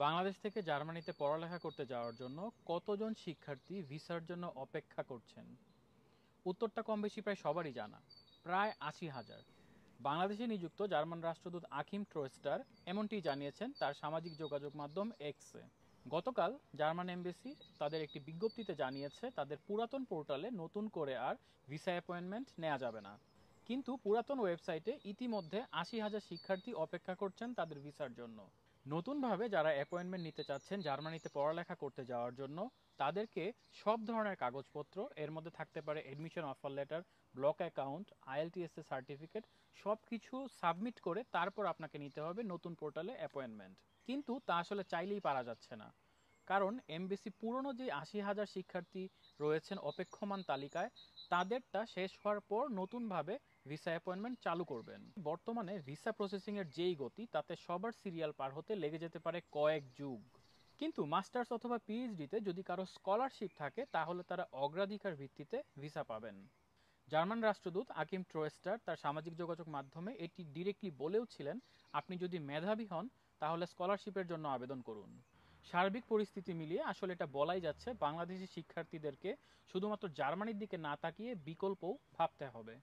বাংলাদেশ থেকে জার্মানিতে পড়ালেখা করতে যাওয়ার জন্য কতজন শিক্ষার্থী ভিসার জন্য অপেক্ষা করছেন? উত্তরটা কম বেশি প্রায় সবারই জানা। প্রায় ৮০,০০০। বাংলাদেশে নিযুক্ত জার্মান রাষ্ট্রদূত আকিম ট্রোস্টার এমনটি জানিয়েছেন তার সামাজিক যোগাযোগ মাধ্যম এক্সে। গতকাল জার্মান এমবেসি তাদের একটি বিজ্ঞপ্তিতে জানিয়েছে তাদের পুরাতন পোর্টালে নতুন করে আর ভিসা অ্যাপয়েন্টমেন্ট নেওয়া যাবে না। কিন্তু পুরাতন ওয়েবসাইটে ইতিমধ্যে ৮০,০০০ শিক্ষার্থী অপেক্ষা করছেন তাদের ভিসার জন্য। নতুনভাবে যারা অ্যাপয়েন্টমেন্ট নিতে চাচ্ছেন জার্মানিতে পড়ালেখা করতে যাওয়ার জন্য, তাদেরকে সব ধরনের কাগজপত্র, এর মধ্যে থাকতে পারে admission offer letter, block account, IELTS এর সার্টিফিকেট, সব কিছু সাবমিট করে তারপর আপনাকে নিতে হবে নতুন পোর্টালে অ্যাপয়েন্টমেন্ট। কিন্তু তা আসলে চাইলেই পারা যাচ্ছে না, কারণ এমবিসি পুরনো যে ৮০,০০০ শিক্ষার্থী রয়েছেন অপেক্ষমান তালিকায়, তাদেরটা শেষ হওয়ার পর নতুনভাবে ভিসা অ্যাপয়েন্টমেন্ট চালু করবেন। বর্তমানে ভিসা প্রসেসিংয়ের যেই গতি, তাতে সবার সিরিয়াল পার হতে লেগে যেতে পারে কয়েক যুগ। কিন্তু মাস্টার্স অথবা পিএইচডিতে যদি কারো স্কলারশিপ থাকে, তাহলে তারা অগ্রাধিকার ভিত্তিতে ভিসা পাবেন। জার্মান রাষ্ট্রদূত আকিম ট্রোয়েস্টার তার সামাজিক যোগাযোগ মাধ্যমে এটি ডিরেক্টলি বলেও ছিলেন, আপনি যদি মেধাবী হন তাহলে স্কলারশিপের জন্য আবেদন করুন। সার্বিক পরিস্থিতি মিলিয়ে আসলে এটা বলাই যাচ্ছে বাংলাদেশি শিক্ষার্থীদেরকে শুধুমাত্র জার্মানির দিকে না তাকিয়ে বিকল্পও ভাবতে হবে।